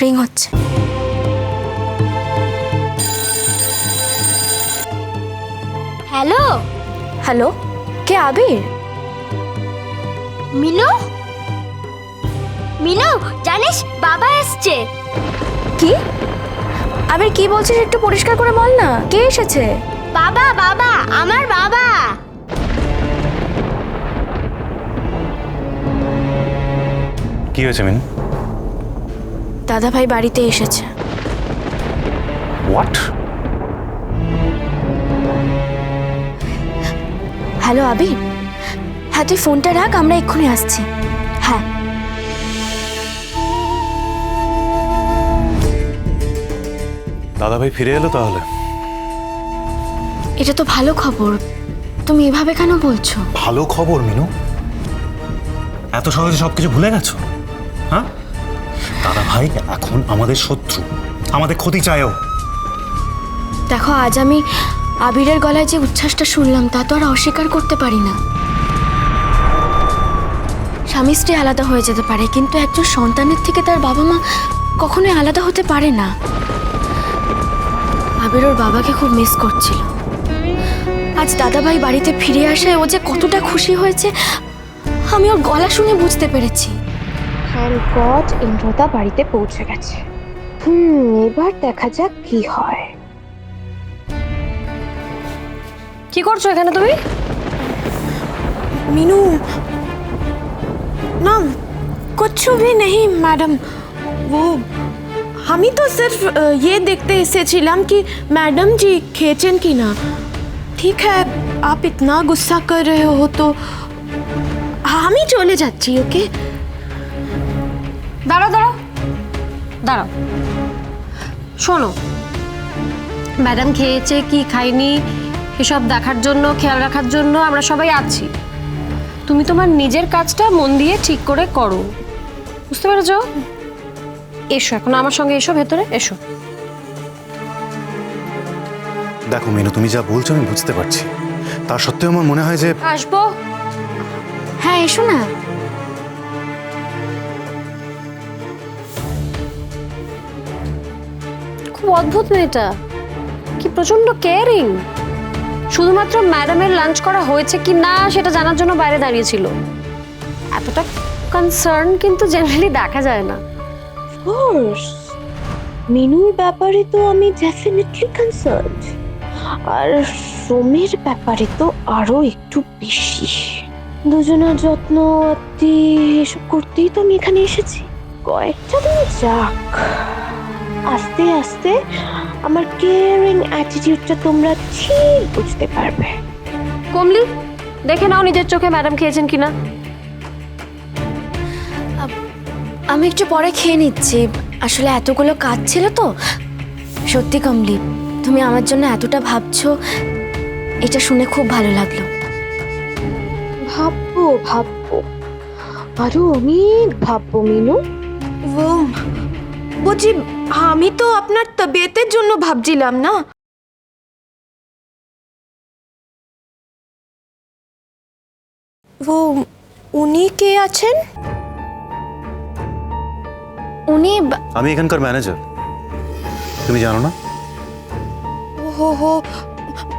Ring হচ্ছে। Hello hello, কে? আবির? মিনু, মিনু জানিস বাবা এসছে। কি? আবির কি বলছিস একটু পরিষ্কার করে বল না, কে এসেছে? বাবা, বাবা, আমার বাবা। কি হয়েছে মিনু? দাদা ভাই বাড়িতে এসেছে। হোয়াট? হ্যালো আবির, হ্যাঁ তুই ফোনটা রাখ, আমরা এক্ষুনি আসছি। হ্যাঁ দাদা ভাই ফিরে এলো তাহলে? এটা তো ভালো খবর, তুমি এভাবে কেন বলছো? ভালো খবর মিনু, এত সহজে সবকিছু ভুলে গেছো? হ্যাঁ, দাদা ভাই এখন আমাদের শত্রু, আমাদের ক্ষতি চায়ও। দেখো, আজ আমি আবিরের গলায় যে উচ্ছ্বাসটা শুনলাম তা তো আর অস্বীকার করতে পারি না। স্বামী স্ত্রী আলাদা হয়ে যেতে পারে, কিন্তু একজন সন্তানের থেকে তার বাবা মা কখনোই আলাদা হতে পারে না। আবির ওর বাবাকে খুব মিস করছিল। আজ দাদাভাই বাড়িতে ফিরে আসায় ও যে কতটা খুশি হয়েছে আমি ওর গলা শুনে বুঝতে পেরেছি। থ্যাংক গড ইন্দ্রদা বাড়িতে পৌঁছে গেছে। এবার দেখা যাক কি হয়। কি করছো এখানে তুমি? मीनू, ना कुछ भी नहीं मैडम, वो हम ही तो सिर्फ ये देखते এসেছিলাম कि मैडम जी खेचन की ना। ठीक है, आप इतना गुस्सा कर रहे हो तो हम ही चले যাচ্ছি। ओके, দাঁড়াও দাঁড়াও দাঁড়াও, শোনো, ম্যাডাম খেয়েছে কি খায়নি এসব দেখার জন্য, খেয়াল রাখার জন্য আমরা সবাই আছি। তুমি তোমার নিজের কাজটা মন দিয়ে ঠিক করে করো, বুঝতে পেরেছো? এসো এখন আমার সঙ্গে, এসো ভেতরে এসো। দেখো মিনু, তুমি যা বলছো আমি বুঝতে পারছি, তা সত্ত্বেও আমার মনে হয় যে আসবো। হ্যাঁ এসো না। খুব অদ্ভুত মেয়েটা, কি প্রচন্ড কেয়ারিং। শুধুমাত্র ম্যাডামের লাঞ্চ করা হয়েছে কি না সেটা জানার জন্য বাইরে দাঁড়িয়েছিল। এতটা কনসার্ন কিন্তু জেনারেলি দেখা যায় না। কোর্স মিনুর ব্যাপারে তো আমি ডেফিনেটলি কনসার্নড, আর সোমের ব্যাপারে তো আরো একটু বেশি। দুজনের যত্ন আত্তি এসব করতেই তো আমি এখানে এসেছি। কয়েকটা দিন যাক, আস্তে আস্তে আমার কেয়ারিং অ্যাটিটিউডটা তোমরা ঠিক বুঝতে পারবে। কমলি, দেখে নাও নিজের চোখে ম্যাডাম খেয়েছেন কিনা। আমি একটু পরে খেয়ে নিচ্ছি, আসলে এতগুলো কাজ ছিল তো। সত্যি কমলি, তুমি আমার জন্য এতটা ভাবছো, এটা শুনে খুব ভালো লাগলো। ভাববো ভাববো, আরো অনেক ভাববো মিনু। বুঝি, আমি তো আপনার তবিয়তের জন্য ভাবছিলাম না। উনি কে আছেন? উনি আমি এখানকার ম্যানেজার, তুমি জানো না? हो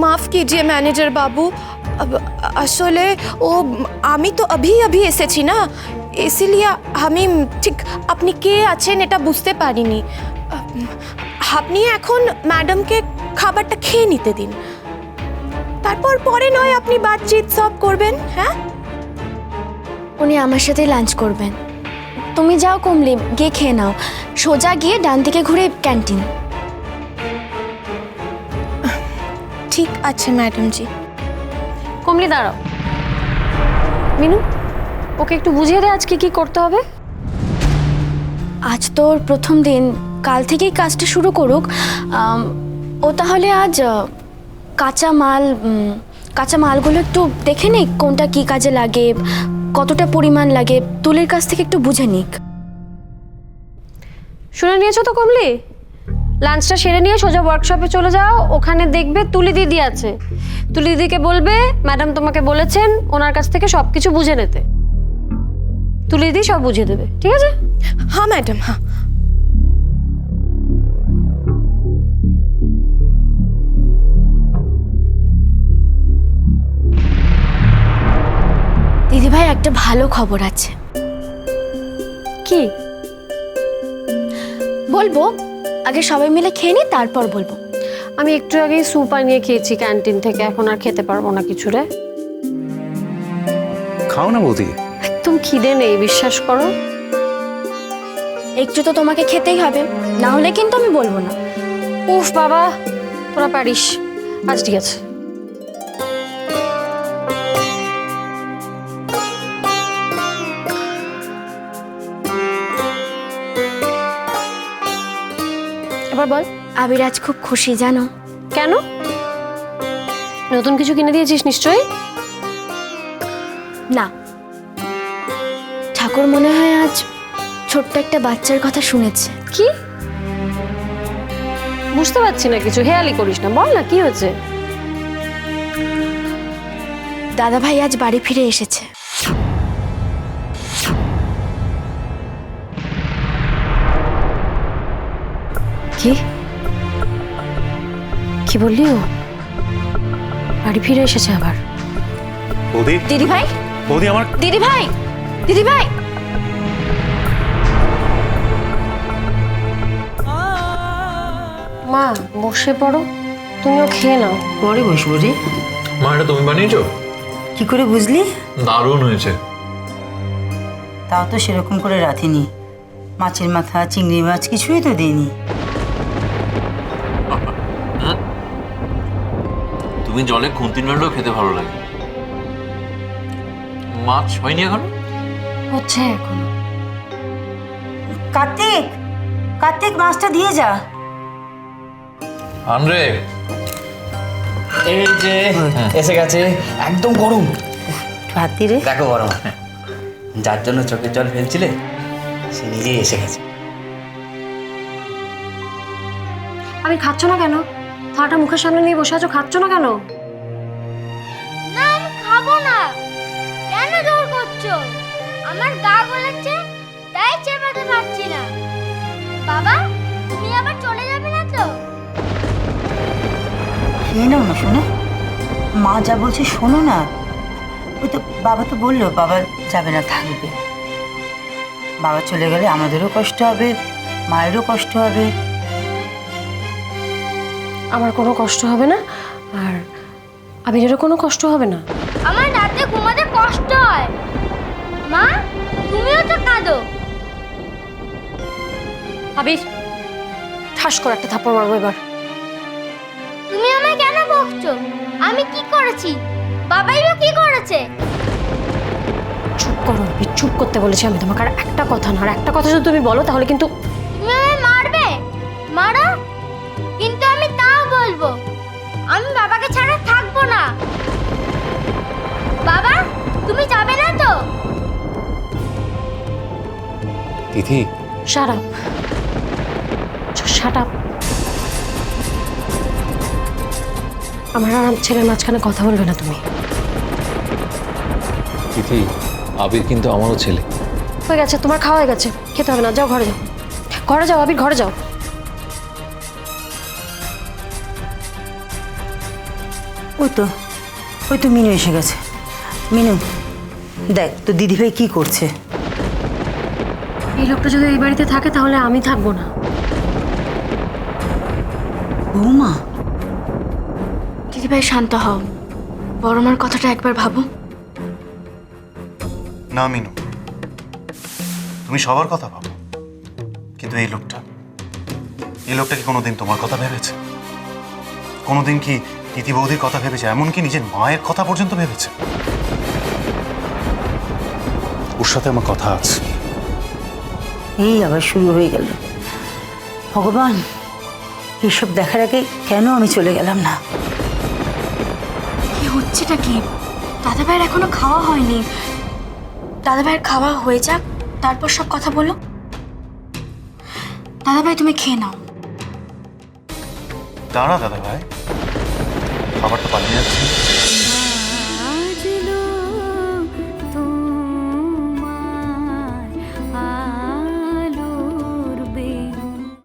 माफ कीजिए मैनेजर बाबू, আসলে ও আমি তো अभी এসেছি না, इसीलिए আমি ঠিক আপনি কে আছেন এটা বুঝতে পারিনি। আপনি এখন ম্যাডামকে খাবারটা খেয়ে নিতে দিন, তারপর পরে নয় আপনি বাতচিত সব করবেন। হ্যাঁ, উনি আমার সাথে লাঞ্চ করবেন। তুমি যাও কমলি, গিয়ে খেয়ে নাও। সোজা গিয়ে ডান দিকে ঘুরে ক্যান্টিন। ঠিক আছে ম্যাডাম জি। কমলি দাঁড়াও, মিনু ওকে একটু বুঝিয়ে দে আজকে কি করতে হবে। আজ তোর প্রথম দিন, কাল থেকেই কাজটা শুরু করুক। ও তাহলে আজ কাঁচা মালগুলো একটু দেখে নিক, কোনটা কি কাজে লাগে, কতটা পরিমাণ লাগে, তুলির কাছ থেকে একটু বুঝে নিক। শুনে নিয়েছো তো কমলি? লাঞ্চটা সেরে নিয়ে সোজা ওয়ার্কশপে চলে যাও, ওখানে দেখবে তুলি দিদি আছে। তুলি দিদিকে বলবে ম্যাডাম তোমাকে বলেছেন ওনার কাছ থেকে সবকিছু বুঝে নিতে। তুলি দিদি সব বুঝিয়ে দেবে, ঠিক আছে? हाँ मैडम हाँ। একটা ভালো খবর আছে। কি? বলবো, আগে সবাই মিলে খেয়ে নি, তারপর বলবো। আমি একটু আগেই স্যুপ আনিয়ে খেয়েছি ক্যান্টিন থেকে, এখন আর খেতে পারবো না কিছু রে। খাও না বৌদি। একদম খিদে নেই, বিশ্বাস করো। একটু তো তোমাকে খেতেই হবে, না হলে কিন্তু আমি বলবো না। উফ বাবা, তোরা পারিস। আচ্ছা ঠিক আছে। এবার বল। আবির আজ খুব খুশি জানো। কেন? নতুন কিছু কিনে দিয়েছিস নিশ্চয়ই? না, ঠাকুর মনে হয় আজ ছোট্ট একটা বাচ্চার কথা শুনেছে। কি? বুঝতে পারছি না কিছু, হেয়ালি করিস না, বল না কি হয়েছে। দাদা ভাই আজ বাড়ি ফিরে এসেছে। কি কি বললি? ও বাড়ি ফিরে এসেছে আবার? বৌদি, দিদি ভাই, বৌদি আমার দিদি ভাই, দিদি ভাই। মা বসে পড়ো, তুমিও খেয়ে নাও। পরে বসবো রে। মা, এটা তুমি বানিয়েছো? কি করে বুঝলি? দারুণ হয়েছে। তাও তো সেরকম করে রাখিনি। মাছের মাথা, চিংড়ি মাছ কিছুই তো দিইনি। তুমি জলে খুন্তি নাড়লেও খেতে ভালো লাগে। মাছ হয়নি এখন? হচ্ছে এখন। কার্তিক, কার্তিক মাছটা দিয়ে যা। আনরে, এই যে এসে গেছে, একদম গরম। ভাতি রে। দেখো বড় মা, যার জন্য চোখের জল ফেলছিলে সে নিজেই এসে গেছে। আমি খাচ্ছ না কেন? থালাটা মুখের সামনে নিয়ে বসে আছো, খাচ্ছ না কেন? না আমি খাবো না। কেন জোর করছো? আমার গা গলাচ্ছে, তাই চেপাতে পারছি না। বাবা, তুমি আবার চলে যাবে না তো? খেয়ে নাও না শোনো, মা যা বলছে শোনো না। ওই তো বাবা তো বললো বাবা যাবে না, থাকবে। বাবা চলে গেলে আমাদেরও কষ্ট হবে, মায়েরও কষ্ট হবে। আমার কোনো কষ্ট হবে না, আর আবিরেরও কোনো কষ্ট হবে না। আমার রাতে ঘুমাতে কষ্ট হয়। মা, তুমিও তো কাঁদো। আবির, ঠাস করে একটা থাপ্পড় মারবো এবার। তুমি আমায় কেন বকছো? আমি কি করেছি? বাবাই বা কি করেছে? চুপ করো আবির, চুপ করতে বলেছি আমি তোমাকে। আর একটা কথা না, আর একটা কথা যদি তুমি বলো তাহলে কিন্তু। তুমি আমায় মারবে? মারো, কিন্তু আমি তাও বলবো আমি বাবাকে ছাড়া থাকবো না। বাবা, তুমি যাবে না তো? তিথি, শাট আপ, শাট আপ। আমার আর ছেলের মাঝখানে কথা বলবে না তুমি। তিথি, আবির কিন্তু আমারও ছেলে। হয়ে গেছে, তোমার খাওয়া হয়ে গেছে, খেতে হবে না। যাও ঘরে যাও, ঘরে যাও আবির, ঘরে যাও। ওই তো মিনু এসে গেছে। মিনু দেখ তো দিদিভাই কি করছে। এই লোকটা যদি এই বাড়িতে থাকে তাহলে আমি থাকবো না। বৌমা, দিদি ভাই শান্ত হও, বড় মার কথাটা একবার ভাবো। না মিনু, তুমি সবার কথা ভাবো, কিন্তু এই লোকটা কি কোনোদিন তোমার কথা ভেবেছে? কোনোদিন কি তিথি বৌদির কথা ভেবেছে? এমনকি নিজের মায়ের কথা পর্যন্ত ভেবেছে? ওর সাথে আমার কথা আছে। এই আবার শুরু হয়ে গেল। ভগবান, এসব দেখার আগে কেন আমি চলে গেলাম না? কি হচ্ছেটা কি? দাদা ভাইয়ের এখনো খাওয়া হয়নি। দাদা ভাইয়ের খাওয়া হয়ে যাক, তারপর সব কথা বলো। দাদা ভাই তুমি খেয়ে নাও। দাঁড়া দাদা ভাই, খাবারটা পালিয়ে যাচ্ছে।